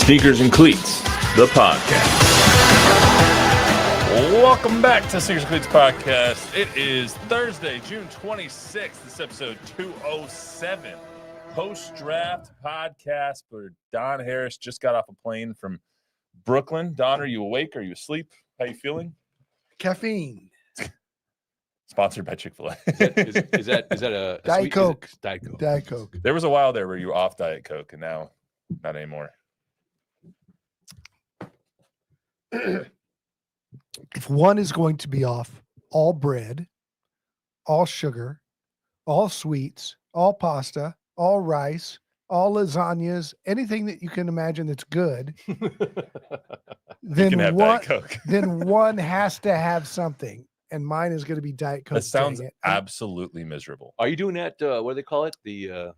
Sneakers and Cleats, the podcast. Welcome back to Sneakers Cleats podcast. It is Thursday, June 26th. This is episode 207. Post-draft podcast where Don Harris just got off a plane from Brooklyn. Don, are you awake? Are you asleep? How you feeling? Caffeine. Sponsored by Chick-fil-A. Is that a Diet Coke? Diet Coke. Diet Coke. There was a while there where you were off Diet Coke, and now not anymore. If one is going to be off all bread, all sugar, all sweets, all pasta, all rice, all lasagnas, anything that you can imagine that's good, then one has to have something. And mine is going to be Diet Coke. That sounds absolutely miserable. Are you doing that? What do they call it? It's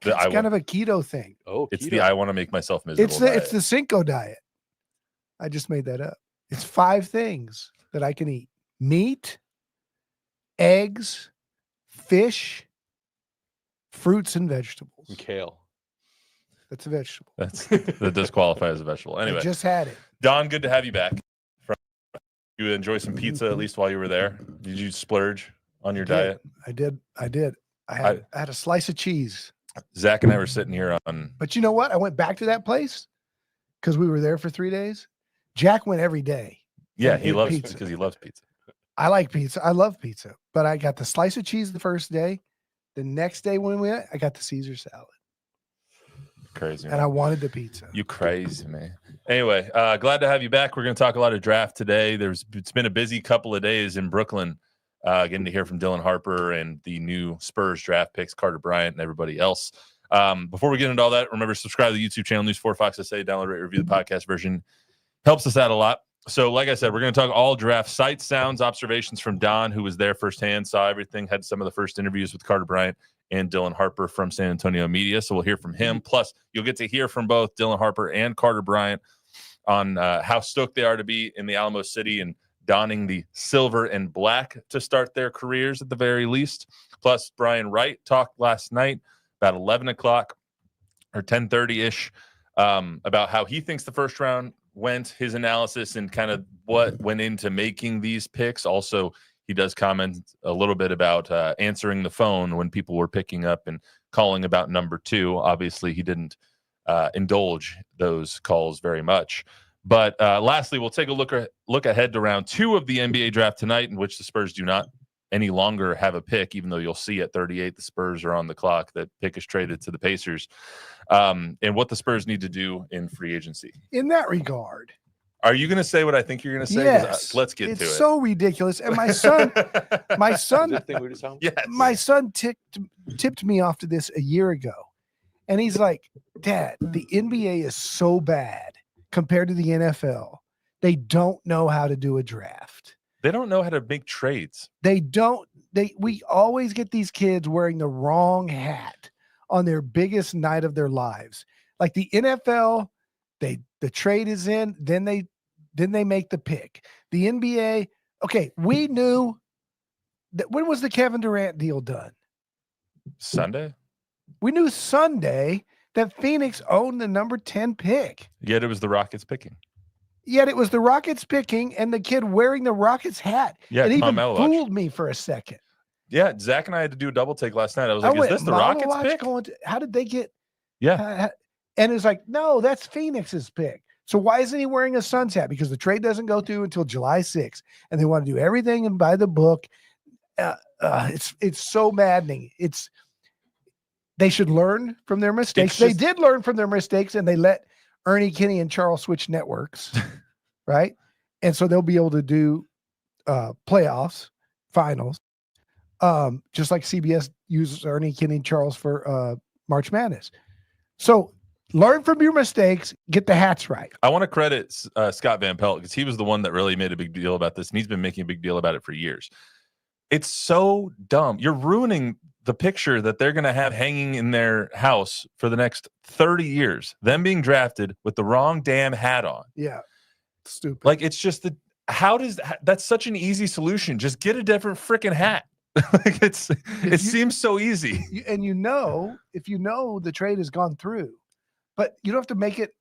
kind of a keto thing. Oh, it's keto. the I want to make myself miserable. It's the Cinco diet. I just made that up. It's 5 things that I can eat: meat, eggs, fish, fruits, and vegetables. And kale. That's a vegetable. That does qualify as a vegetable. Anyway, I just had it. Don, good to have you back. You enjoy some pizza at least while you were there? Did you splurge on your diet? I did. I had a slice of cheese. Zach and I were sitting here on. But you know what? I went back to that place because we were there for 3 days. Jack went every day. Yeah, he loves pizza because he loves pizza. I like pizza. I love pizza. But I got the slice of cheese the first day. The next day when we went, I got the Caesar salad. Crazy, man. And I wanted the pizza. You crazy, man. Anyway, glad to have you back. We're going to talk a lot of draft today. It's been a busy couple of days in Brooklyn, getting to hear from Dylan Harper and the new Spurs draft picks, Carter Bryant and everybody else. Before we get into all that, remember, subscribe to the YouTube channel, News 4 Fox SA, download, rate, review the podcast version. Helps us out a lot. So, like I said, we're going to talk all draft sights, sounds, observations from Don, who was there firsthand, saw everything, had some of the first interviews with Carter Bryant and Dylan Harper from San Antonio Media. So we'll hear from him. Plus, you'll get to hear from both Dylan Harper and Carter Bryant on how stoked they are to be in the Alamo City and donning the silver and black to start their careers at the very least. Plus, Brian Wright talked last night about 11 o'clock or 10:30-ish about how he thinks the first round went, his analysis, and kind of what went into making these picks. Also, he does comment a little bit about answering the phone when people were picking up and calling about number 2. Obviously, he didn't indulge those calls very much. But lastly, we'll take a look ahead to round 2 of the NBA draft tonight, in which the Spurs do not any longer have a pick, even though you'll see at 38 the Spurs are on the clock. That pick is traded to the Pacers, and what the Spurs need to do in free agency. In that regard, are you going to say what I think you're going to say? Yes. Let's get to it. It's so ridiculous. And my son, tipped me off to this a year ago, and he's like, "Dad, the NBA is so bad compared to the NFL. They don't know how to do a draft. They don't know how to make trades. We always get these kids wearing the wrong hat on their biggest night of their lives. Like the NFL, the trade is in, then they make the pick. The NBA, okay, we knew that. When was the Kevin Durant deal done? Sunday? We knew Sunday that Phoenix owned the number 10 pick. Yet it was the Rockets picking. Yet it was the Rockets picking and the kid wearing the Rockets hat. Yeah, it even fooled me for a second. Yeah, Zach and I had to do a double take last night. I was like, is this the Rockets pick? How did they get? Yeah. And it's like, no, that's Phoenix's pick. So why isn't he wearing a Suns hat? Because the trade doesn't go through until July 6th. And they want to do everything and by the book. It's so maddening. They should learn from their mistakes. They did learn from their mistakes, and they let Ernie, Kenny, and Charles switch networks, right? And so they'll be able to do playoffs, finals, just like CBS uses Ernie, Kenny, and Charles for March Madness. So learn from your mistakes, get the hats right. I want to credit Scott Van Pelt because he was the one that really made a big deal about this, and he's been making a big deal about it for years. It's so dumb. You're ruining the picture that they're going to have hanging in their house for the next 30 years, them being drafted with the wrong damn hat on. Yeah. Stupid. Like, it's just that's such an easy solution. Just get a different freaking hat. Like it seems so easy. And if you know the trade has gone through, but you don't have to make it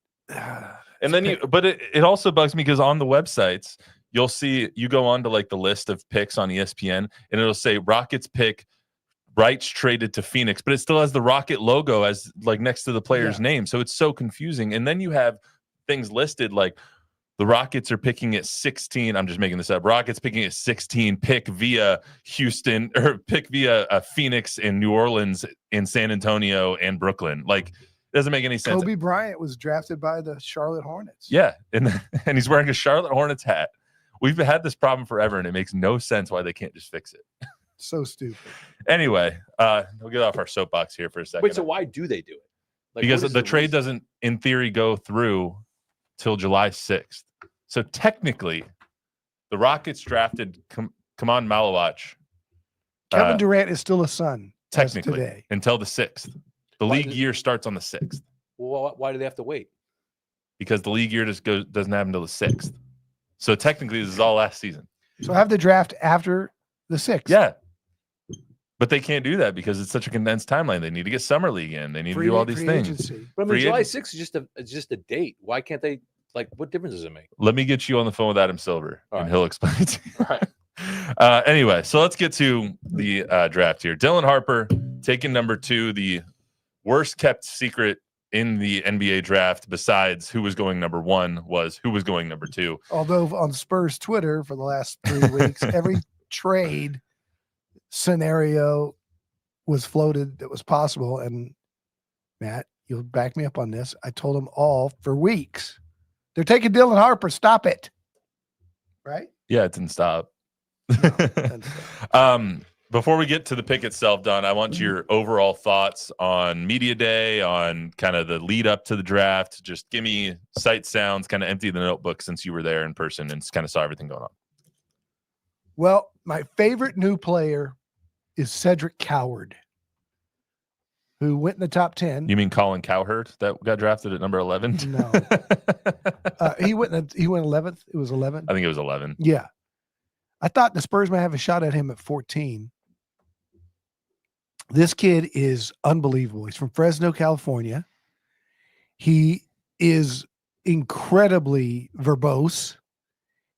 And then but it also bugs me because on the websites, you'll see, you go on to like the list of picks on ESPN and it'll say Rockets pick Wright's traded to Phoenix, but it still has the Rocket logo as like next to the player's name. So it's so confusing. And then you have things listed like the Rockets are picking at 16. I'm just making this up. Rockets picking at 16, pick via Houston or pick via Phoenix and New Orleans and San Antonio and Brooklyn. Like, it doesn't make any sense. Kobe Bryant was drafted by the Charlotte Hornets. Yeah. And he's wearing a Charlotte Hornets hat. We've had this problem forever and it makes no sense why they can't just fix it. So stupid. Anyway, we'll get off our soapbox here for a second. Wait, so why do they do it? Like, because the trade doesn't, in theory, go through till July 6th. So technically, the Rockets drafted Kaman Malawach. Kevin Durant is still a Sun. Technically, today. until the 6th. The league year starts on the 6th. Well, why do they have to wait? Because the league year doesn't happen until the 6th. So technically, this is all last season. So have the draft after the 6th. Yeah. But they can't do that because it's such a condensed timeline. They need to get summer league in. They need to do all these things. Agency. But I mean, July 6th is just a date. Why can't they? Like, what difference does it make? Let me get you on the phone with Adam Silver, and he'll explain it to you. All right. Anyway, so let's get to the draft here. Dylan Harper taking number 2, the worst kept secret in the NBA draft, besides who was going number 1, was who was going number 2. Although on Spurs Twitter for the last 3 weeks, every trade scenario was floated that was possible. And Matt, you'll back me up on this. I told them all for weeks. They're taking Dylan Harper. Stop it. Right? Yeah, it didn't stop. No, it didn't stop. Before we get to the pick itself, Don, I want your overall thoughts on media day, on kind of the lead up to the draft. Just give me sight sounds, kind of empty the notebook since you were there in person and kind of saw everything going on. Well, my favorite new player is Cedric Coward, who went in the top 10. You mean Colin Cowherd that got drafted at number 11? No. He went 11th. It was 11. I think it was 11. Yeah. I thought the Spurs might have a shot at him at 14. This kid is unbelievable. He's from Fresno, California. He is incredibly verbose,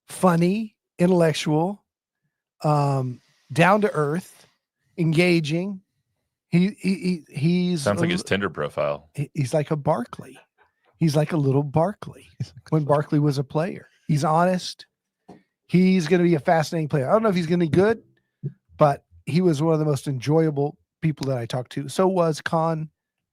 funny, intellectual, down to earth, engaging. He's sounds like his Tinder profile. He's like a Barkley. He's like a little Barkley when Barkley was a player. He's honest. He's going to be a fascinating player. I don't know if he's going to be good, but he was one of the most enjoyable people that I talked to. So was Con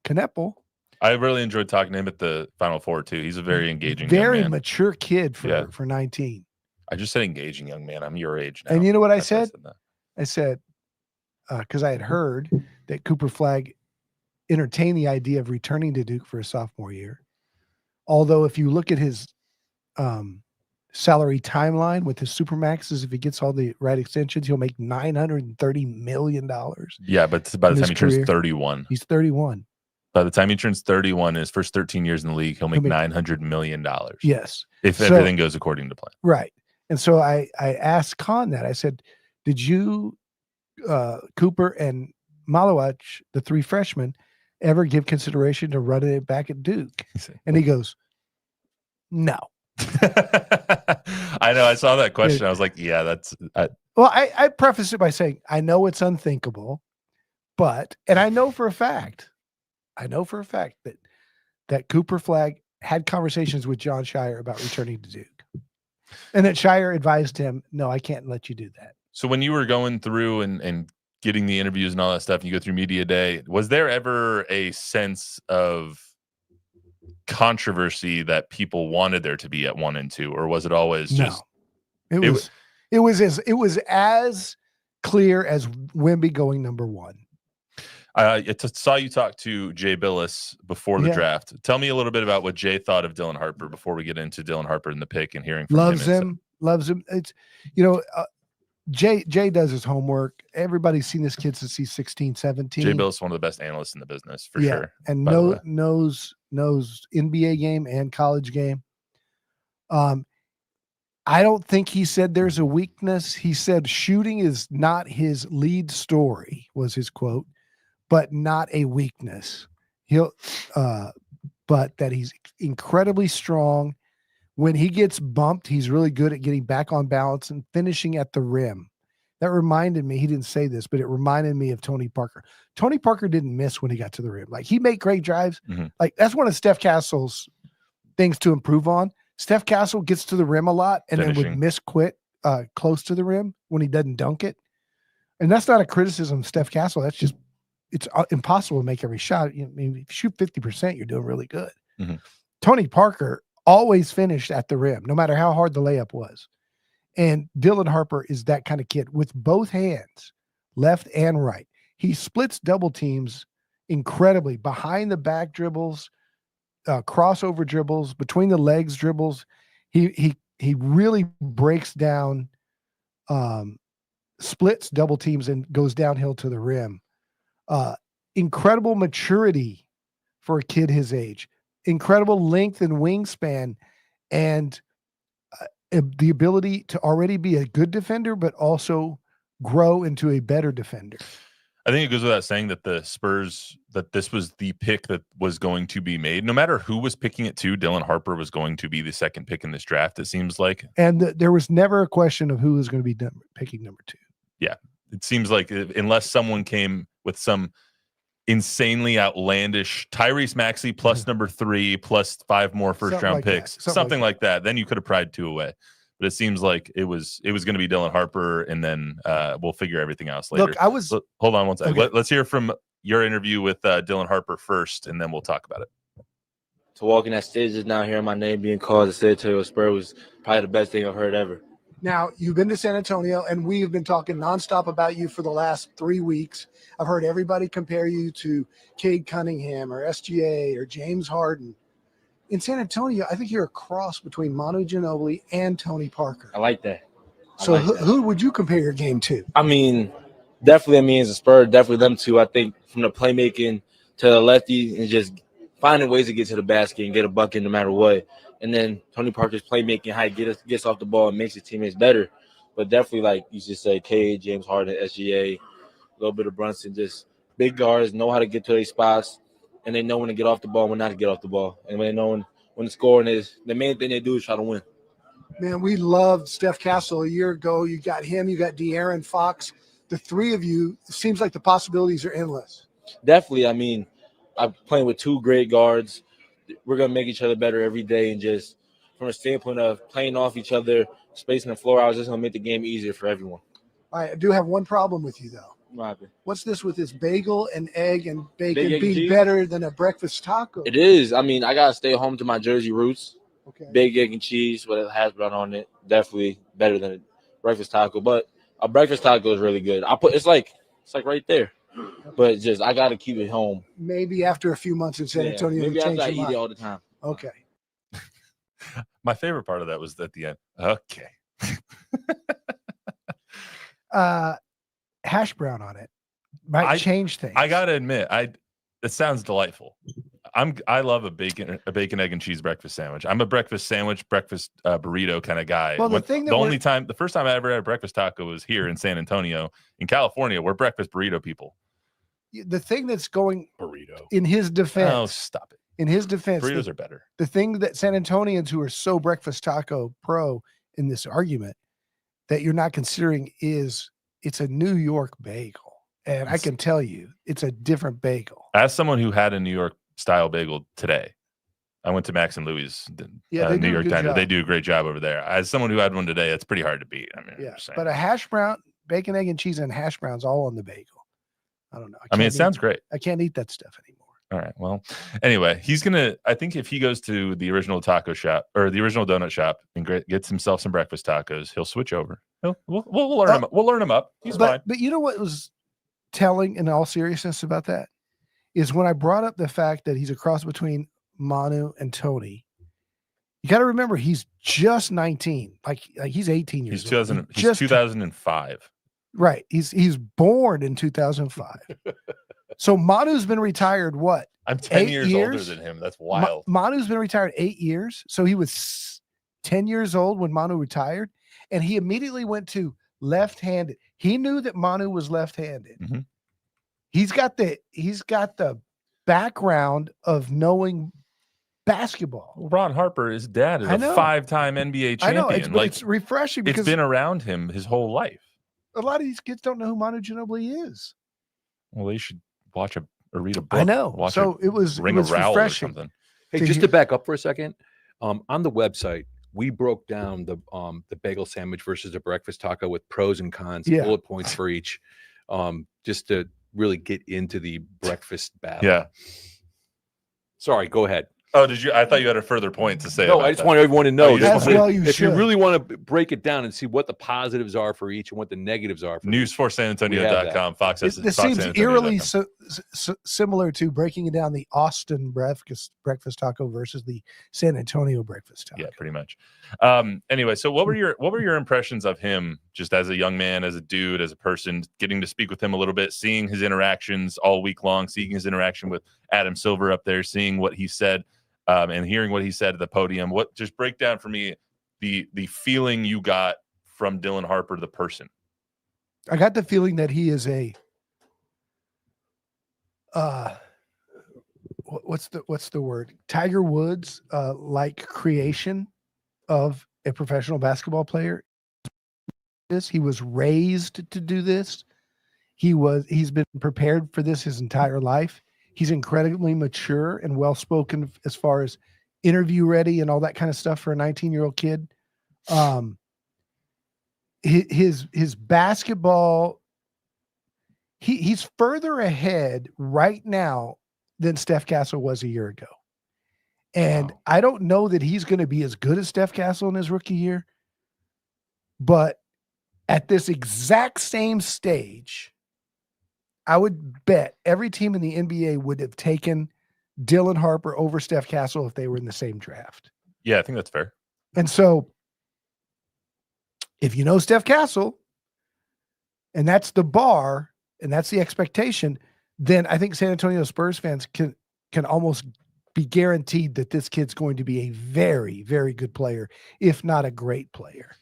Kneppel. I really enjoyed talking to him at the Final Four too. He's a very engaging, very young man. mature kid for 19. I just said engaging young man. I'm your age now. And you know what I That's said? why I said, because I had heard that Cooper Flagg entertained the idea of returning to Duke for his sophomore year. Although if you look at his salary timeline with his supermaxes, if he gets all the right extensions, he'll make $930 million. Yeah, but by the time he turns career. 31. He's 31. By the time he turns 31, in his first 13 years in the league, he'll make $900 million. Yes. If everything goes according to plan. Right. And so I asked Con that. I said, did you, Cooper and Malawach, the 3 freshmen, ever give consideration to running it back at Duke? And he goes, no. I know. I saw that question. I was like, yeah, that's. Well, I preface it by saying, I know it's unthinkable, but, and I know for a fact that Cooper Flagg had conversations with John Shire about returning to Duke. And that Shire advised him, no, I can't let you do that. So when you were going through and getting the interviews and all that stuff, and you go through media day, was there ever a sense of controversy that people wanted there to be at 1 and 2, or was it always just? No. It was as clear as Wemby going number 1. I saw you talk to Jay Billis before the draft. Tell me a little bit about what Jay thought of Dylan Harper before we get into Dylan Harper and the pick and hearing from him. Loves him. It's, Jay does his homework. Everybody's seen this kid since he's 16, 17. Jay Billis is one of the best analysts in the business for sure. And knows NBA game and college game. I don't think he said there's a weakness. He said shooting is not his lead story, was his quote, but not a weakness. He'll but that he's incredibly strong. When he gets bumped, he's really good at getting back on balance and finishing at the rim. That reminded me, he didn't say this, but it reminded me of Tony Parker. Tony Parker didn't miss when he got to the rim. Like, he made great drives. Like, that's one of Steph Castle's things to improve on. Steph Castle gets to the rim a lot and then would miss close to the rim when he doesn't dunk it. And that's not a criticism of Steph Castle. That's just, it's impossible to make every shot. I mean, if you shoot 50%, you're doing really good. Tony Parker always finished at the rim, no matter how hard the layup was. And Dylan Harper is that kind of kid with both hands, left and right. He splits double teams incredibly, behind the back dribbles, crossover dribbles, between the legs dribbles. He really breaks down, splits double teams and goes downhill to the rim. Incredible maturity for a kid his age. Incredible length and wingspan, and the ability to already be a good defender, but also grow into a better defender. I think it goes without saying that the Spurs, that this was the pick that was going to be made. No matter who was picking it too, Dylan Harper was going to be the second pick in this draft, it seems like. And there was never a question of who was going to be picking number 2. Yeah. It seems like unless someone came with some insanely outlandish Tyrese Maxey plus number 3 plus 5 more first round picks, something like that, then you could have pried 2 away. But it seems like it was going to be Dylan Harper, and then we'll figure everything else later. Look, hold on one second. Okay. Let's hear from your interview with Dylan Harper first, and then we'll talk about it. To walk in that stage just now, hearing my name being called as a San Antonio Spurs was probably the best thing I've heard ever. Now, you've been to San Antonio, and we have been talking nonstop about you for the last 3 weeks. I've heard everybody compare you to Cade Cunningham or SGA or James Harden. In San Antonio, I think you're a cross between Manu Ginobili and Tony Parker. I like that. Who would you compare your game to? I mean, definitely, as a Spur, definitely them two. I think from the playmaking to the lefty and just finding ways to get to the basket and get a bucket no matter what. And then Tony Parker's playmaking, how he gets off the ball and makes his teammates better. But definitely, like you just say, Cade, James Harden, SGA, a little bit of Brunson, just big guards, know how to get to their spots, and they know when to get off the ball, when not to get off the ball. And they know when the scoring is, the main thing they do is try to win. Man, we loved Steph Castle a year ago. You got him, you got De'Aaron Fox. The three of you, it seems like the possibilities are endless. Definitely. I mean, I'm playing with 2 great guards. We're going to make each other better every day. And just from a standpoint of playing off each other, spacing the floor, I was just going to make the game easier for everyone. All right, I do have one problem with you, though. What happened? What's this with this bagel and egg and bacon Big egg and being cheese? better than a breakfast taco? It is. I mean, I got to stay home to my Jersey roots. Okay. Big egg and cheese with a hash brown on it. Definitely better than a breakfast taco. But a breakfast taco is really good. It's like right there. But just I got to keep it home. Maybe after a few months in San Antonio, maybe you after change I your eat mind. it all the time. Okay. My favorite part of that was at the end. Okay. Hash brown on it might change things. I gotta admit, it sounds delightful. I love a bacon, egg, and cheese breakfast sandwich. I'm a breakfast burrito kind of guy. Well, the first time I ever had a breakfast taco was here in San Antonio, in California. We're breakfast burrito people. The thing that's going Burrito. in his defense. Oh, stop it. In his defense, Burritos are better. The thing that San Antonians who are so breakfast taco pro in this argument that you're not considering is it's a New York bagel. And I can tell you, it's a different bagel. As someone who had a New York style bagel today, I went to Max and Louis, New York Diner. They do a great job over there. As someone who had one today, it's pretty hard to beat. I mean, yeah, but a hash brown, bacon, egg, and cheese, and hash browns all on the bagel. I don't know. I mean, it sounds great. I can't eat that stuff anymore. All right. Well, anyway, I think if he goes to the original taco shop or the original donut shop and gets himself some breakfast tacos, he'll switch over. We'll learn him. We'll learn him up. He's fine. But you know what was telling in all seriousness about that is when I brought up the fact that he's a cross between Manu and Tony. You got to remember he's just 19. Like he's 18 years old. He's 2005. Right. He's born in 2005. So Manu's been retired, what? I'm 10 years older than him. That's wild. Manu's been retired 8 years. So he was 10 years old when Manu retired. And he immediately went to left-handed. He knew that Manu was left-handed. Mm-hmm. He's got the background of knowing basketball. Ron Harper, his dad, is I a know. 5-time NBA champion. I know, it's refreshing because it's been around him his whole life. a lot of these kids don't know who Manu Ginobili is. Well, they should watch or read a book. I know. Watch So it was Ring of Rowell or refreshing. something. Hey, just to back up for a second, on the website, we broke down the bagel sandwich versus the breakfast taco with pros and cons, bullet points for each, just to really get into the breakfast battle. Yeah. Sorry, go ahead. Oh, did you? I thought you had a further point to say. No, I just want everyone to know. If you really want to break it down and see what the positives are for each and what the negatives are for News4SanAntonio.com, Fox. This seems eerily similar to breaking it down the Austin breakfast taco versus the San Antonio breakfast taco. Yeah, pretty much. Anyway, so what were your impressions of him just as a young man, as a dude, as a person, getting to speak with him a little bit, seeing his interactions all week long, seeing his interaction with Adam Silver up there, seeing what he said, and hearing what he said at the podium? What, just break down for me the feeling you got from Dylan Harper, the person. I got the feeling that he is a what's the word? Tiger Woods like creation of a professional basketball player. He was raised to do this. He's been prepared for this his entire life. He's incredibly mature and well-spoken as far as interview ready and all that kind of stuff for a 19-year-old kid. His basketball, he's further ahead right now than Steph Castle was a year ago. And wow. I don't know that he's going to be as good as Steph Castle in his rookie year, but at this exact same stage, I would bet every team in the NBA would have taken Dylan Harper over Steph Castle if they were in the same draft. Yeah, I think that's fair. And so if you know Steph Castle and that's the bar and that's the expectation, then I think San Antonio Spurs fans can almost be guaranteed that this kid's going to be a very, very good player, if not a great player.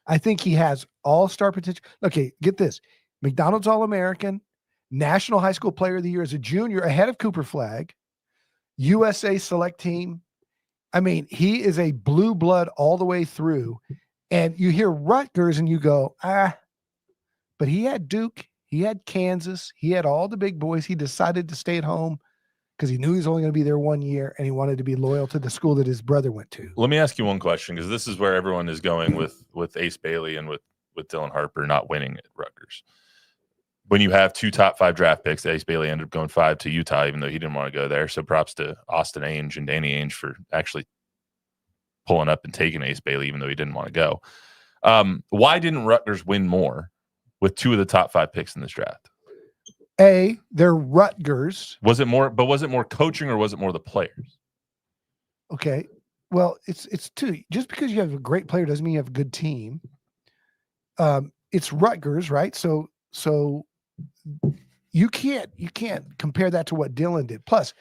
I think he has all-star potential. Okay, get this. McDonald's All-American, National High School Player of the Year as a junior, ahead of Cooper Flagg, USA Select Team. I mean, he is a blue blood all the way through. And you hear Rutgers and you go, but he had Duke, he had Kansas, he had all the big boys. He decided to stay at home because he knew he was only going to be there 1 year and he wanted to be loyal to the school that his brother went to. Let me ask you one question, because this is where everyone is going with Ace Bailey and with Dylan Harper not winning at Rutgers. When you have 2 top 5 draft picks, Ace Bailey ended up going 5 to Utah, even though he didn't want to go there. So props to Austin Ainge and Danny Ainge for actually pulling up and taking Ace Bailey, even though he didn't want to go. Why didn't Rutgers win more with 2 of the top 5 picks in this draft? They're Rutgers. Was it more coaching or was it more the players? Okay. Well, it's 2. Just because you have a great player doesn't mean you have a good team. It's Rutgers, right? So you can't compare that to what Dylan did. Plus,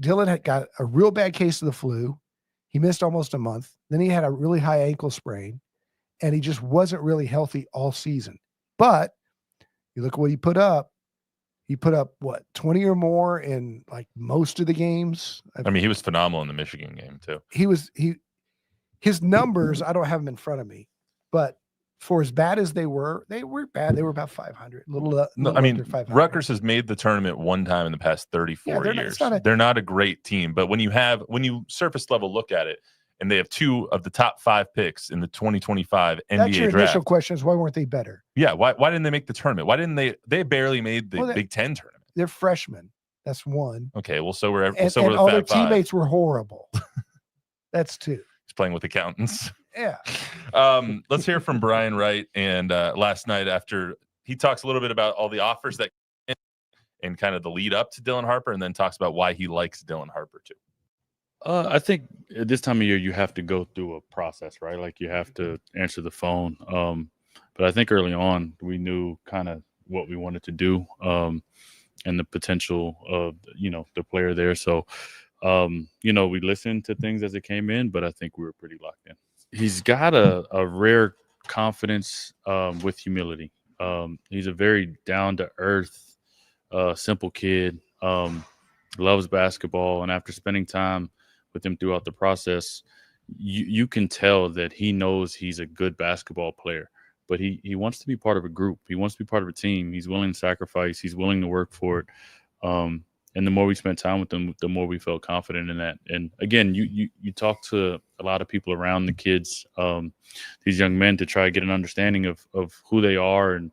Dylan had got a real bad case of the flu. He missed almost a month. Then he had a really high ankle sprain, and he just wasn't really healthy all season. But you look at what he put up. He put up, 20 or more in like most of the games. I mean, he was phenomenal in the Michigan game too. His numbers, I don't have them in front of me, but for as bad as they were bad. They were about 500. Rutgers has made the tournament 1 time in the past 34 years. They're not a great team, but when you surface level look at it, and they have 2 of the top 5 picks in the 2025 NBA That's your draft. Initial question is why weren't they better? Yeah, why didn't they make the tournament? Why didn't they barely made the Big Ten tournament? They're freshmen. That's 1. Okay, well, so we're and the all their Fab Five. teammates were horrible. That's 2. He's playing with accountants. Yeah. Let's hear from Brian Wright. And last night, after he talks a little bit about all the offers that and kind of the lead up to Dylan Harper, and then talks about why he likes Dylan Harper too. I think at this time of year, you have to go through a process, right? Like you have to answer the phone. But I think early on, we knew kind of what we wanted to do and the potential of, the player there. So, we listened to things as it came in, but I think we were pretty locked in. He's got a rare confidence with humility. He's a very down-to-earth, simple kid, loves basketball. And after spending time with him throughout the process, you can tell that he knows he's a good basketball player, but he wants to be part of a group. He wants to be part of a team. He's willing to sacrifice. He's willing to work for it. And the more we spent time with him, the more we felt confident in that. And again, you talk to a lot of people around the kids, these young men, to try to get an understanding of who they are and,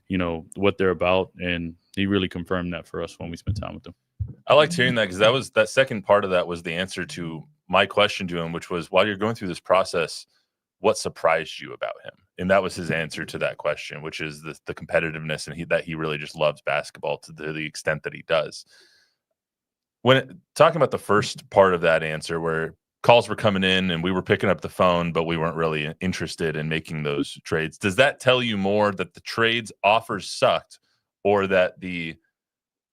you know, what they're about. And he really confirmed that for us when we spent time with them. I liked hearing that, because that second part of that was the answer to my question to him, which was, while you're going through this process, what surprised you about him? And that was his answer to that question, which is the competitiveness, and that he really just loves basketball to the extent that he does. Talking about the first part of that answer, where calls were coming in and we were picking up the phone, but we weren't really interested in making those trades, does that tell you more that the trades offers sucked, or that the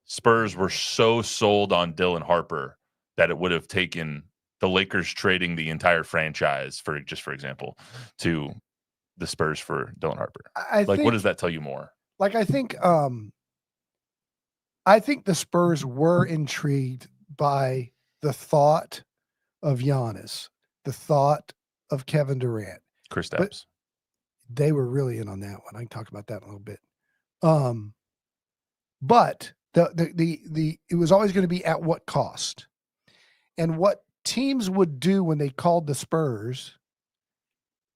Spurs were so sold on Dylan Harper that it would have taken the Lakers trading the entire franchise, for example, to the Spurs for Dylan Harper? What does that tell you more? Like, I think the Spurs were intrigued by the thought of Giannis, the thought of Kevin Durant, Chris Stapps. They were really in on that one. I can talk about that in a little bit. But it was always going to be at what cost. And what teams would do when they called the Spurs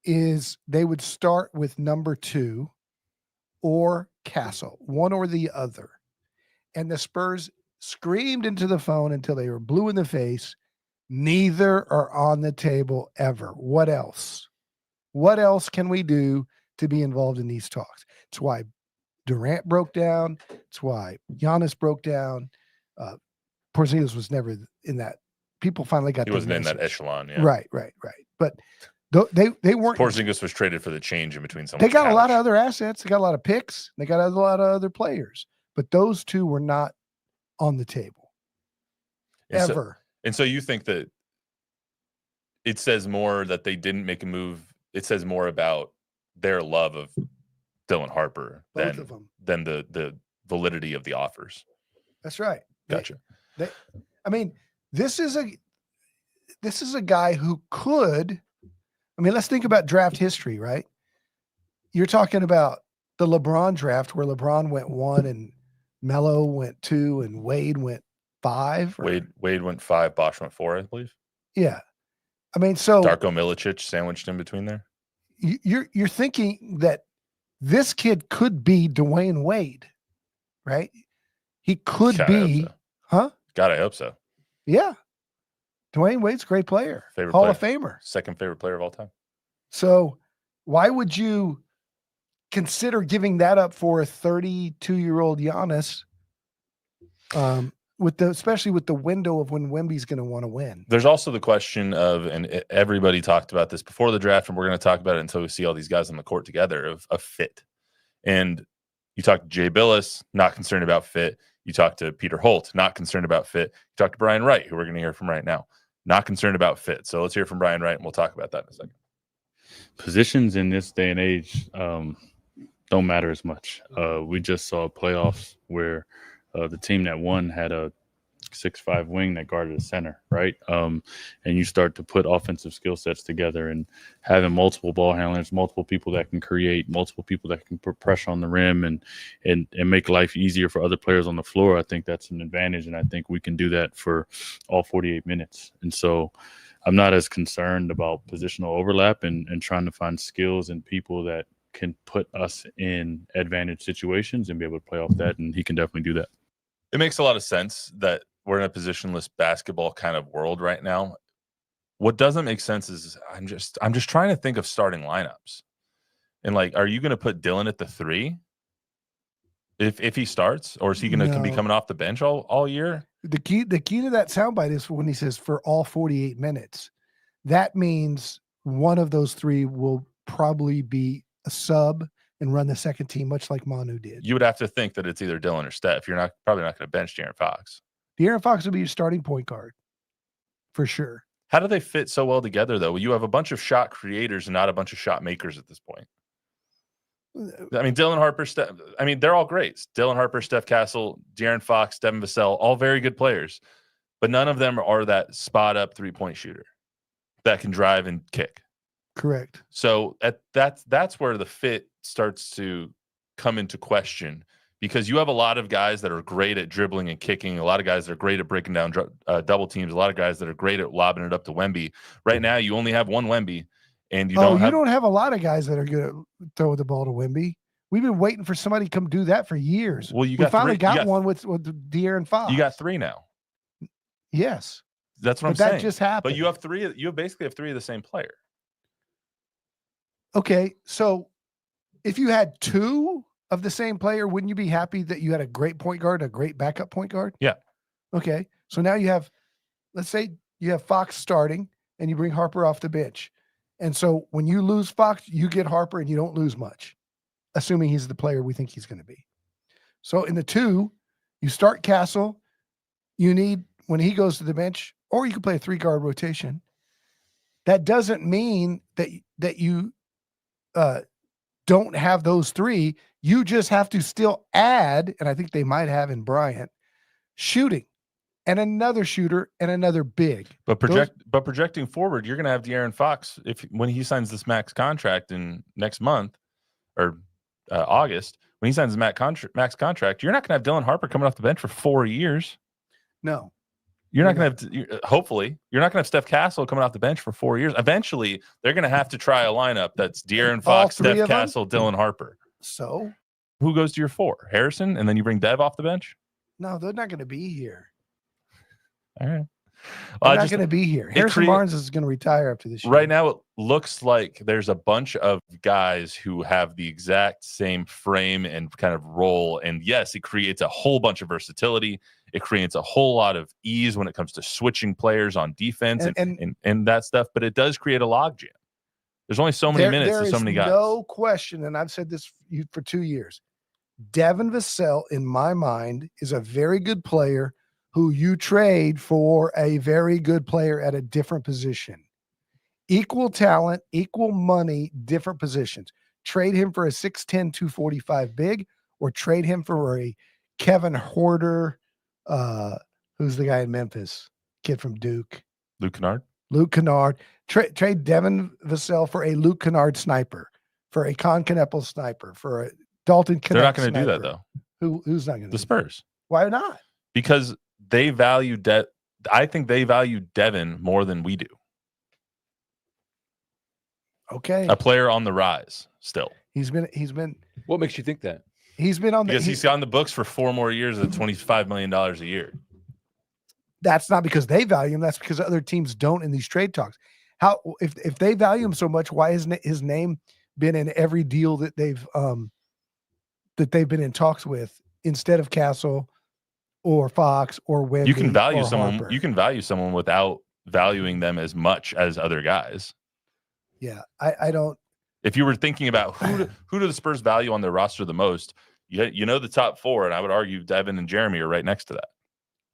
is they would start with number 2 or Castle, one or the other. And the Spurs screamed into the phone until they were blue in the face. Neither are on the table ever. What else? What else can we do to be involved in these talks? It's why Durant broke down. It's why Giannis broke down. Porzingis was never in that. People finally got. He wasn't in that echelon. Yeah. Right. But they weren't. Porzingis was traded for the change in between. They got a lot of other assets. They got a lot of picks. They got a lot of other players. But those two were not on the table ever. And so you think that it says more that they didn't make a move. It says more about their love of Dylan Harper than the validity of the offers. That's right. Gotcha. This is a guy who could. Let's think about draft history, right? You're talking about the LeBron draft, where LeBron went 1 and Melo went 2 and Wade went 5. Wade went 5, Bosh went 4, I believe. Yeah. So Darko Milicic sandwiched in between there. You're thinking that this kid could be Dwayne Wade, right? He could be, huh? God, I hope so. Yeah. Dwayne Wade's a great player. Hall of Famer. Second favorite player of all time. So why would you consider giving that up for a 32-year-old Giannis? Especially with the window of when Wemby's going to want to win. There's also the question of, and everybody talked about this before the draft, and we're going to talk about it until we see all these guys on the court together, of fit. And you talk to Jay Billis, not concerned about fit. You talk to Peter Holt, not concerned about fit. You talk to Brian Wright, who we're going to hear from right now, not concerned about fit. So let's hear from Brian Wright, and we'll talk about that in a second. Positions in this day and age don't matter as much. We just saw playoffs where the team that won had a 6'5" wing that guarded the center, right? And you start to put offensive skill sets together, and having multiple ball handlers, multiple people that can create, multiple people that can put pressure on the rim and make life easier for other players on the floor. I think that's an advantage, and I think we can do that for all 48 minutes. And so I'm not as concerned about positional overlap and trying to find skills and people that can put us in advantage situations and be able to play off that, and he can definitely do that. It makes a lot of sense that we're in a positionless basketball kind of world right now. What doesn't make sense is I'm just trying to think of starting lineups. And are you going to put Dylan at the 3 if he starts, or is he going to be coming off the bench all year? The key to that soundbite is when he says for all 48 minutes. That means one of those 3 will probably be a sub and run the second team, much like Manu did. You would have to think that it's either Dylan or Steph. You're probably not going to bench De'Aaron Fox. De'Aaron Fox will be your starting point guard for sure. How do they fit so well together, though? You have a bunch of shot creators and not a bunch of shot makers at this point. Dylan Harper, Steph. They're all great. Dylan Harper, Steph Castle, De'Aaron Fox, Devin Vassell, all very good players. but none of them are that spot up 3-point shooter that can drive and kick. Correct. So that's where the fit starts to come into question, because you have a lot of guys that are great at dribbling and kicking, a lot of guys that are great at breaking down double teams, a lot of guys that are great at lobbing it up to Wemby. Right now, you only have one Wemby, and you don't have a lot of guys that are good at throwing the ball to Wemby. We've been waiting for somebody to come do that for years. Well, we finally got one with De'Aaron Fox. You got 3 now. Yes, that's what I'm saying. That just happened. But you have 3. You basically have 3 of the same player. Okay, so if you had 2 of the same player, wouldn't you be happy that you had a great point guard, a great backup point guard? Yeah. Okay, so now you have, let's say you have Fox starting and you bring Harper off the bench. And so when you lose Fox, you get Harper and you don't lose much, assuming he's the player we think he's going to be. So in the 2, you start Castle. You need, when he goes to the bench, or you can play a 3-guard rotation. That doesn't mean that you don't have those 3. You just have to still add, and I think they might have in Bryant, shooting and another shooter and another big. But projecting forward, you're going to have De'Aaron Fox when he signs this max contract in next month or August. When he signs the max contract, you're not going to have Dylan Harper coming off the bench for 4 years. No. You're not going to have, hopefully, you're not going to have Steph Castle coming off the bench for 4 years. Eventually, they're going to have to try a lineup that's De'Aaron Fox, Steph Castle, Dylan Harper. So who goes to your 4? Harrison, and then you bring Dev off the bench? No, they're not going to be here. All right. They're not going to be here. Harrison Barnes is going to retire after this year. Right now, it looks like there's a bunch of guys who have the exact same frame and kind of role. And yes, it creates a whole bunch of versatility. It creates a whole lot of ease when it comes to switching players on defense and that stuff. But it does create a logjam. There's only so many minutes to so many guys. No question, and I've said this for 2 years. Devin Vassell, in my mind, is a very good player who you trade for a very good player at a different position. Equal talent, equal money, different positions. Trade him for a 6'10", 245 big, or trade him for a Kevin Horter, who's the guy in Memphis, kid from Duke. Luke Kennard. Luke Kennard. Trade Devin Vassell for a Luke Kennard sniper, for a Con Kneppel sniper, for a Dalton Knepp. They're not going to do that, though. Who's not going to? The Spurs. Why not? Because they value I think they value Devin more than we do. Okay. A player on the rise still. He's been. What makes you think that? He's been on because he's on the books for 4 more years at $25 million a year. That's not because they value him. That's because other teams don't in these trade talks. How if they value him so much, why isn't his name been in every deal that they've been in talks with instead of Castle or Fox or Wemby? You can value someone. Harper? You can value someone without valuing them as much as other guys. Yeah, I don't. If you were thinking about who do the Spurs value on their roster the most, you know the top 4, and I would argue Devin and Jeremy are right next to that.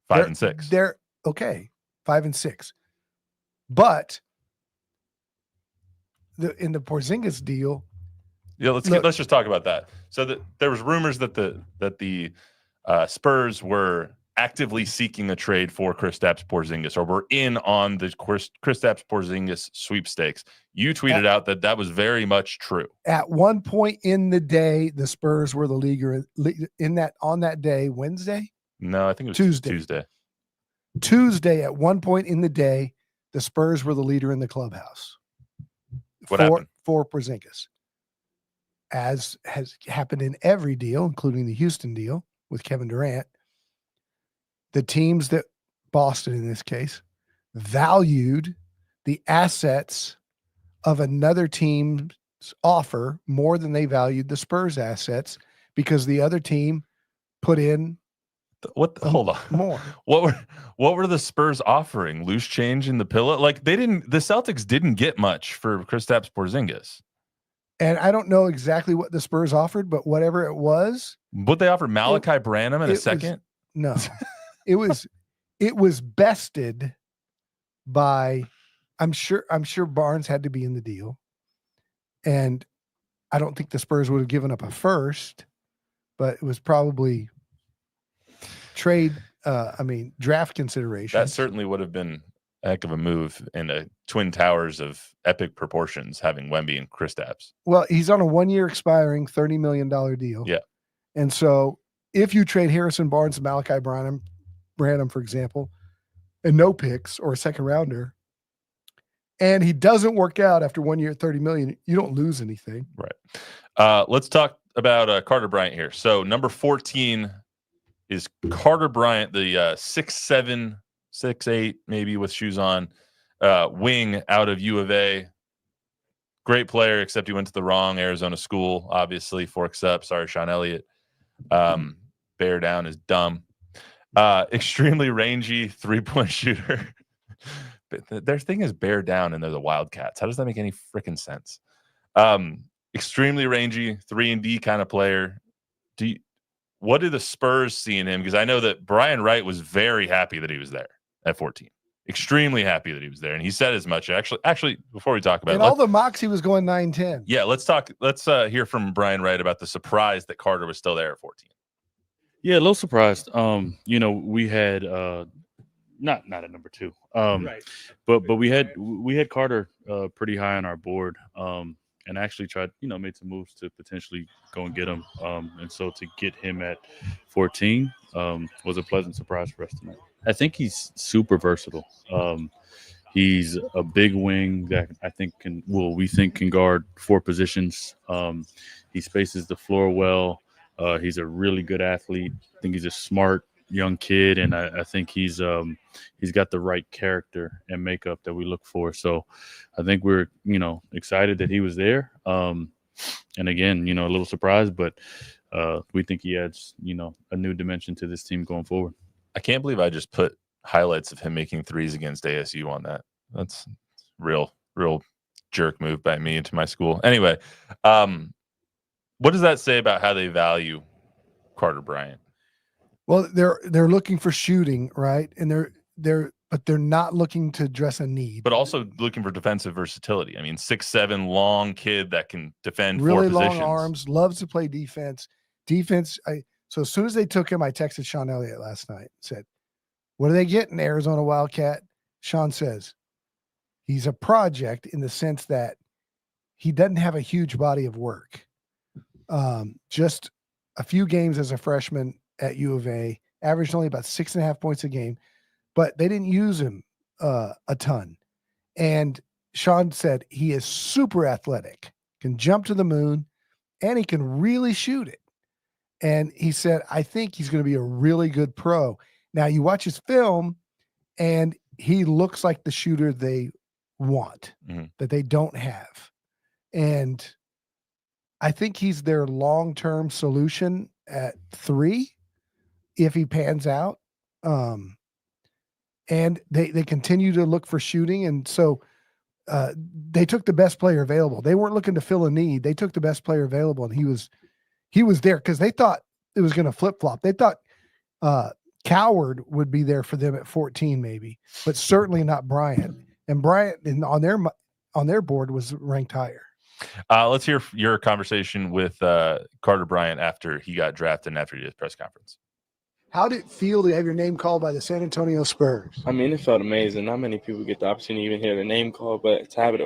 5 and 6. They're okay, 5 and 6. But in the Porzingis deal, yeah, let's just talk about that. So there was rumors that the Spurs were actively seeking a trade for Kristaps Porzingis, or were in on the Kristaps Porzingis sweepstakes. You tweeted out that was very much true. At one point in the day, the Spurs were the leader on that day, Wednesday. No, I think it was Tuesday. Tuesday, at one point in the day, the Spurs were the leader in the clubhouse. What happened? For Porzingis, as has happened in every deal, including the Houston deal with Kevin Durant. The teams that Boston, in this case, valued the assets of another team's offer more than they valued the Spurs assets, because the other team put in hold on more. What were the Spurs offering? Loose change in the pillow? Like the Celtics didn't get much for Kristaps Porzingis. And I don't know exactly what the Spurs offered, but whatever it was. Would they offer Malachi Branham in a second? No. It was bested by, I'm sure Barnes had to be in the deal. And I don't think the Spurs would have given up a first, but it was probably trade draft considerations. That certainly would have been a heck of a move in a Twin Towers of epic proportions, having Wemby and Kristaps. Well, he's on a 1-year expiring $30 million deal. Yeah. And so if you trade Harrison Barnes and Malachi Branham, for example, and no picks or a second rounder, and he doesn't work out after 1 year, $30 million, you don't lose anything. Right. Let's talk about Carter Bryant here. So number 14 is Carter Bryant, the 6'7", 6'8", maybe with shoes on, wing out of U of A. Great player, except he went to the wrong Arizona school, obviously. Forks up. Sorry, Sean Elliott. Bear down is dumb. Extremely rangy, three-point shooter. But their thing is bear down, and they're the Wildcats. How does that make any freaking sense? Extremely rangy, 3-and-D kind of player. What do the Spurs see in him? Because I know that Brian Wright was very happy that he was there at 14. Extremely happy that he was there, and he said as much. Actually, before we talk about all the mocks, he was going 9-10. Yeah, let's talk. Let's hear from Brian Wright about the surprise that Carter was still there at 14. Yeah, a little surprised. We had not at number 2. Right. But we had Carter pretty high on our board. And actually tried, made some moves to potentially go and get him. And so to get him at 14 was a pleasant surprise for us tonight. I think he's super versatile. He's a big wing that I think we think can guard 4 positions. He spaces the floor well. He's a really good athlete. I think he's a smart young kid, and I think he's got the right character and makeup that we look for. So I think we're excited that he was there. And again, a little surprised, but we think he adds a new dimension to this team going forward. I can't believe I just put highlights of him making threes against ASU on that. That's real jerk move by me into my school. Anyway, what does that say about how they value Carter Bryant? Well, they're looking for shooting, right? And they're not looking to address a need. But also looking for defensive versatility. I mean, 6'7", long kid that can defend really 4 long positions. arms, loves to play defense. So as soon as they took him, I texted Sean Elliott last night, said, "What are they getting, Arizona Wildcat?" Sean says, he's a project in the sense that he doesn't have a huge body of work. Just a few games as a freshman at U of A, averaged only about 6.5 points a game, but they didn't use him a ton. And Sean said he is super athletic, can jump to the moon, and he can really shoot it. And he said, I think he's going to be a really good pro. Now you watch his film and he looks like the shooter they want, that they don't have. And I think he's their long-term solution at 3 if he pans out. And they continue to look for shooting. And so they took the best player available. They weren't looking to fill a need. They took the best player available, and he was there because they thought it was going to flip-flop. They thought Coward would be there for them at 14 maybe, but certainly not Bryant. And Bryant on their board was ranked higher. Let's hear your conversation with Carter Bryant after he got drafted and after he did his press conference. How did it feel to have your name called by the San Antonio Spurs? I mean, it felt amazing. Not many people get the opportunity to even hear their name called, but to have it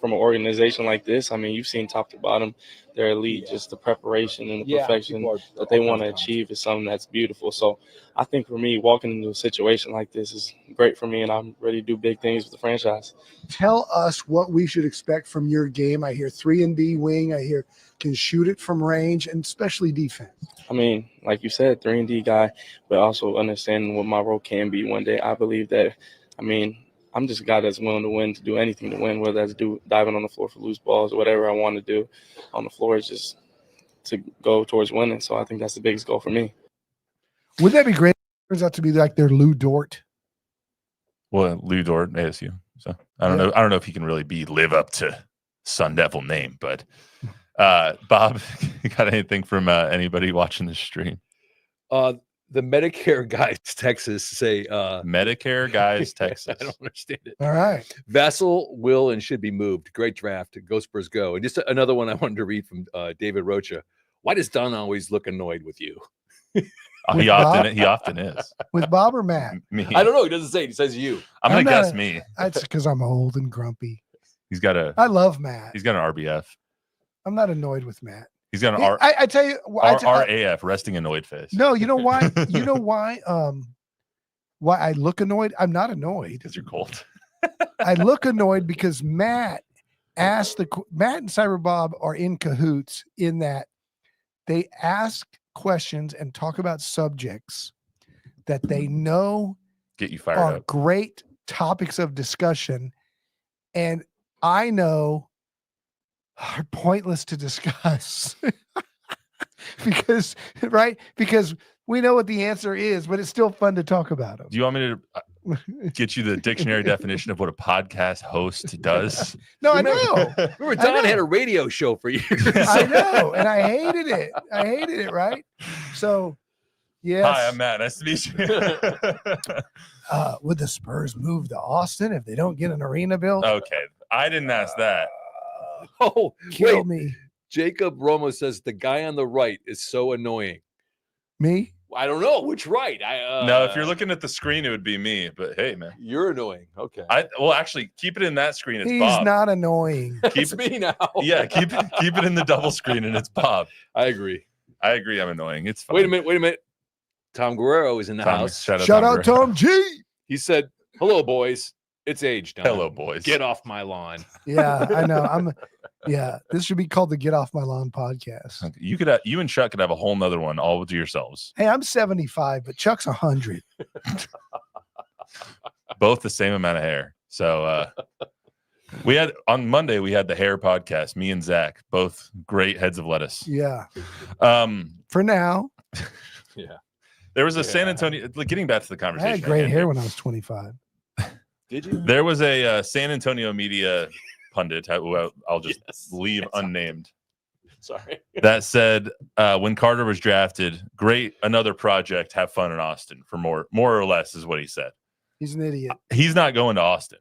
from an organization like this, I mean, you've seen top to bottom, they're elite. Just the preparation and the perfection that they want to achieve is something that's beautiful. So I think for me, walking into a situation like this is great for me, and I'm ready to do big things with the franchise. Tell us what we should expect from your game. I hear 3-and-D wing. I hear can shoot it from range, and especially defense. I mean, like you said, 3-and-D guy, but also understanding what my role can be one day. I believe that, I mean, I'm just a guy that's willing to win, to do anything to win, whether that's diving on the floor for loose balls or whatever I want to do on the floor is just to go towards winning. So I think that's the biggest goal for me. Would that be great? It turns out to be like their Lou Dort. Well, Lou Dort, ASU. So I don't know. I don't know if he can really live up to Sun Devil name, but Bob, you got anything from anybody watching this stream? The Medicare guys, Texas, say Medicare guys, Texas. I don't understand it. All right. Vassell will and should be moved. Great draft. Go Spurs go. And just another one I wanted to read from David Rocha. Why does Don always look annoyed with you? He often is. With Bob or Matt? Me. I don't know. He doesn't say. He says you. I'm gonna guess me. That's because I'm old and grumpy. I love Matt. He's got an RBF. I'm not annoyed with Matt. He's got an I tell you, RAF, resting annoyed face. No, you know why? You know why? Why I look annoyed? I'm not annoyed because you're cold. I look annoyed because Matt and Cyber Bob are in cahoots in that they ask questions and talk about subjects that they know get you fired are up. Great topics of discussion, and I know are pointless to discuss because we know what the answer is, but it's still fun to talk about them. Do you want me to get you the dictionary definition of what a podcast host does? No, I know. Remember, Don had a radio show for years. I know, and I hated it. Right? So, yes. Hi, I'm Matt. Nice to meet you. Would the Spurs move to Austin if they don't get an arena built? Okay, I didn't ask that. Kill me. Jacob Romo says the guy on the right is so annoying. Me? I don't know which right. No, if you're looking at the screen, it would be me. But hey, man, you're annoying. Okay. Well, actually, keep it in that screen. It's He's Bob. not annoying. It's me now. Yeah, keep it in the double screen, and it's Bob. I agree. I'm annoying. It's fine. Wait a minute. Tom Guerrero is in the house. Shout out Tom G. He said, "Hello, boys. It's age time. Hello, boys. Get off my lawn." Yeah, I know. This should be called the Get Off My Lawn podcast. Okay. You and Chuck could have a whole nother one all to yourselves. Hey, I'm 75, but Chuck's 100. Both the same amount of hair. So on Monday we had the hair podcast. Me and Zach, both great heads of lettuce. Yeah. For now. Yeah. There was a San Antonio. Getting back to the conversation, I had great hair when I was 25. Did you? There was a San Antonio media pundit who I'll just leave unnamed. Sorry. That said, when Carter was drafted, great, another project, have fun in Austin for more or less is what he said. He's an idiot. He's not going to Austin.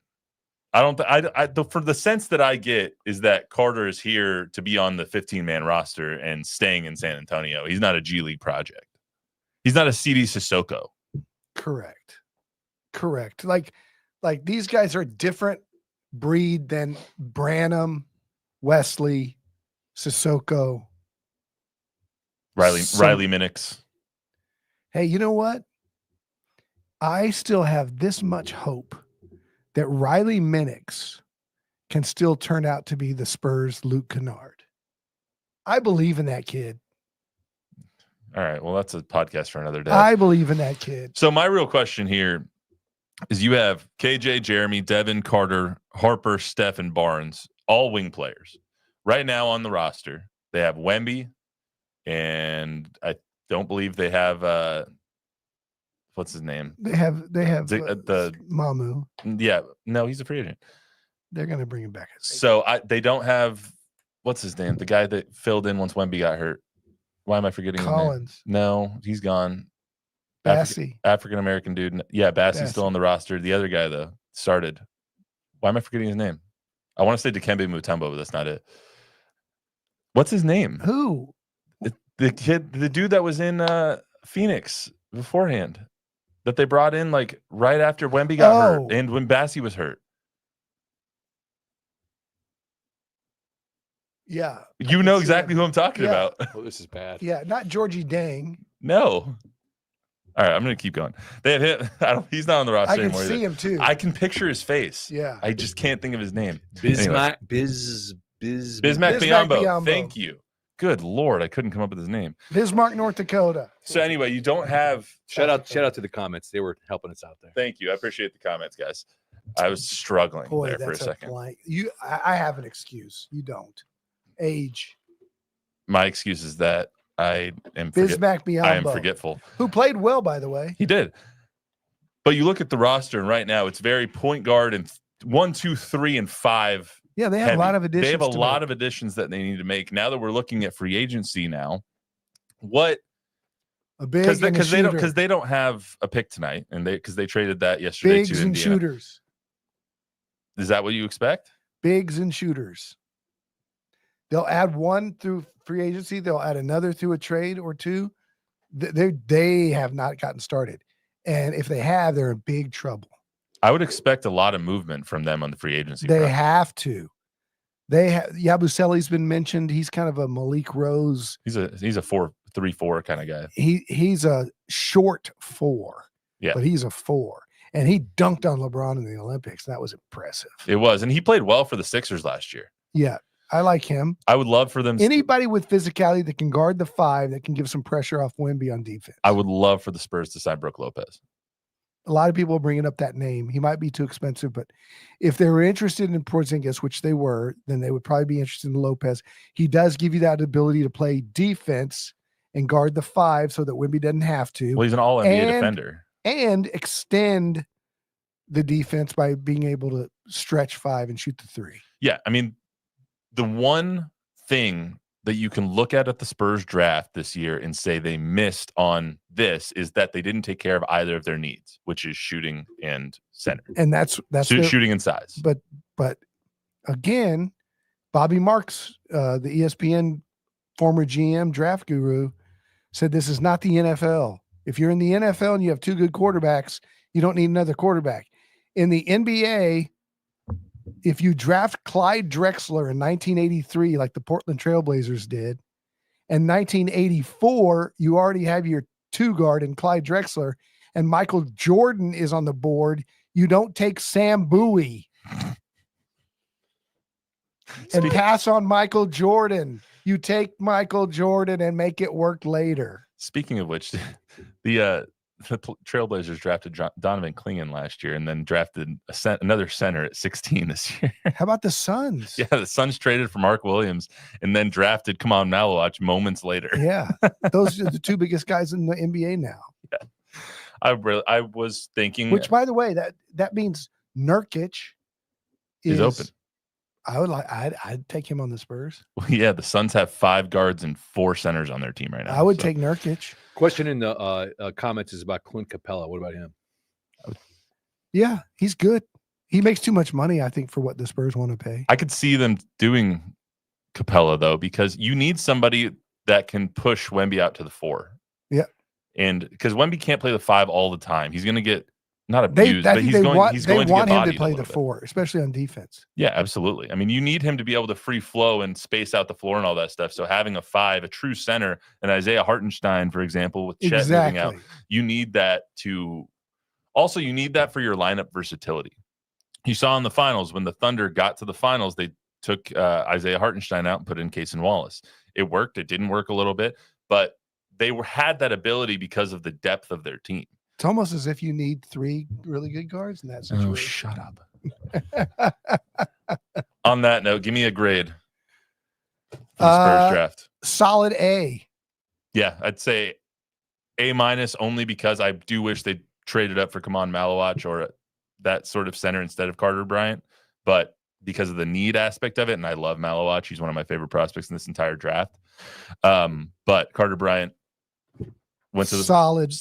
For the sense that I get is that Carter is here to be on the 15-man roster and staying in San Antonio. He's not a G League project. He's not a CD Sissoko. Correct. Like these guys are a different breed than Branham, Wesley, Sissoko, Riley Minix. Hey, you know what? I still have this much hope that Riley Minix can still turn out to be the Spurs Luke Kennard. I believe in that kid. All right. Well, that's a podcast for another day. I believe in that kid. So my real question here is you have KJ, Jeremy, Devin, Carter, Harper, Steph, and Barnes, all wing players. Right now on the roster, they have Wemby, and I don't believe they have what's his name? They have the Mamu. Yeah, no, he's a free agent. They're gonna bring him back. So they don't have what's his name? The guy that filled in once Wemby got hurt. Why am I forgetting Collins? His name? No, he's gone. Bassey. African American dude. Yeah, Bassey's still on the roster. The other guy though started. Why am I forgetting his name? I want to say Dikembe Mutombo, but that's not it. What's his name? Who? The kid, the dude that was in Phoenix beforehand, that they brought in like right after Wemby got hurt and when Bassey was hurt. Yeah. You know exactly who I'm talking about. Oh, this is bad. Yeah, not Georgie Dang. No. All right, I'm going to keep going. They had him. He's not on the roster I can anymore. see him too. I can picture his face. Yeah. I just can't think of his name. Bismack Biyombo. Thank you. Good Lord, I couldn't come up with his name. Bismarck, North Dakota. So anyway, you don't have shout out to the comments. They were helping us out there. Thank you. I appreciate the comments, guys. I was struggling there for a second. I have an excuse. You don't. Age. My excuse is that I am forgetful. Who played well, by the way. He did. But you look at the roster, and right now it's very point guard and 1, 2, 3, and 5. Yeah, they have heavy. A lot of additions. They have a lot of additions that they need to make. Now that we're looking at free agency now, what? Because they don't have a pick tonight, and because they traded that yesterday. Bigs and shooters. Is that what you expect? Bigs and shooters. They'll add one through free agency. They'll add another through a trade or two. They have not gotten started. And if they have, they're in big trouble. I would expect a lot of movement from them on the free agency. They have to. Yabusele's been mentioned. He's kind of a Malik Rose. He's a 4-3-4 kind of guy. He's a short 4. Yeah. But he's a 4. And he dunked on LeBron in the Olympics. That was impressive. It was. And he played well for the Sixers last year. Yeah. I like him. I would love for them. Anybody with physicality that can guard the 5 that can give some pressure off Wemby on defense. I would love for the Spurs to sign Brook Lopez. A lot of people are bringing up that name. He might be too expensive, but if they were interested in Porzingis, which they were, then they would probably be interested in Lopez. He does give you that ability to play defense and guard the 5 so that Wemby doesn't have to. Well, he's an all-NBA defender. And extend the defense by being able to stretch 5 and shoot the 3. Yeah, I mean, the one thing that you can look at the Spurs draft this year and say they missed on this is that they didn't take care of either of their needs, which is shooting and center. And that's shooting and size. But again, Bobby Marks, the ESPN former GM draft guru, said this is not the NFL. If you're in the NFL and you have 2 good quarterbacks, you don't need another quarterback. In the NBA, if you draft Clyde Drexler in 1983, like the Portland Trailblazers did, and 1984, you already have your 2 guard in Clyde Drexler, and Michael Jordan is on the board, you don't take Sam Bowie and pass on Michael Jordan. You take Michael Jordan and make it work later. Speaking of which, the Trailblazers drafted Donovan Clingan last year and then drafted another center at 16 this year. How about the Suns? Yeah, the Suns traded for Mark Williams and then drafted Kaman Malawach moments later. Yeah, those are the 2 biggest guys in the NBA now. Yeah, I was thinking. Which, by the way, that means Nurkic is open. I'd take him on the Spurs. Well, yeah, the Suns have 5 guards and 4 centers on their team right now. I would take Nurkic. Question in the comments is about Clint Capella. What about him? Yeah, he's good. He makes too much money, I think, for what the Spurs want to pay. I could see them doing Capella, though, because you need somebody that can push Wemby out to the 4. Yeah. And because Wemby can't play the 5 all the time. He's going to get not abused, but he's going to get want him to bodied play the 4, especially on defense. Yeah, absolutely. I mean, you need him to be able to free flow and space out the floor and all that stuff. So having a 5, a true center, and Isaiah Hartenstein, for example, with Chet moving out, you need that to – also, you need that for your lineup versatility. You saw in the finals, when the Thunder got to the finals, they took Isaiah Hartenstein out and put in Cason Wallace. It worked. It didn't work a little bit, but they had that ability because of the depth of their team. It's almost as if you need 3 really good guards in that situation. Oh, shut up. On that note, give me a grade for the Spurs draft. Solid A. Yeah, I'd say A- only because I do wish they traded up for Kaman Malawach or that sort of center instead of Carter Bryant. But because of the need aspect of it, and I love Malawach, he's one of my favorite prospects in this entire draft. But Carter Bryant went to the solid.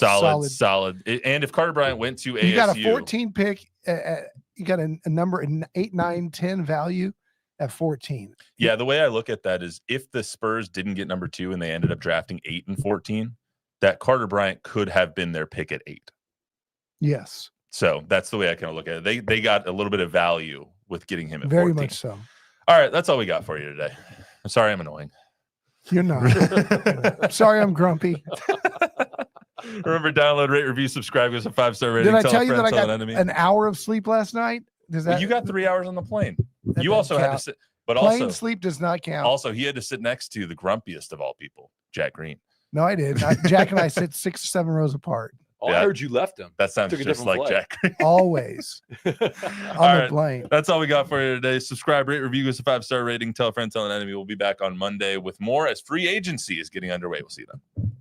And if Carter Bryant went to ASU, you got a 14 pick. You got a number in 8, 9, 10 value at 14. Yeah, the way I look at that is if the Spurs didn't get number 2 and they ended up drafting 8 and 14, that Carter Bryant could have been their pick at 8. Yes. So that's the way I kind of look at it. They got a little bit of value with getting him at very 14. much so. All right, that's all we got for you today. I'm sorry I'm annoying. You're not. Sorry, I'm grumpy. Remember, download, rate, review, subscribe, give us a 5-star rating. Did I tell you that I got an hour of sleep last night? Does that? You got 3 hours on the plane. You also had to sit, but plane also sleep does not count. Also, he had to sit next to the grumpiest of all people, Jack Green. No, I did. Jack and I sit 6 or 7 rows apart. Oh, yeah. I heard you left him. That sounds just like flight. Jack Green. Always. On the plane. That's all we got for you today. Subscribe, rate, review, us a 5-star rating. Tell a friend, tell an enemy. We'll be back on Monday with more as free agency is getting underway. We'll see you then.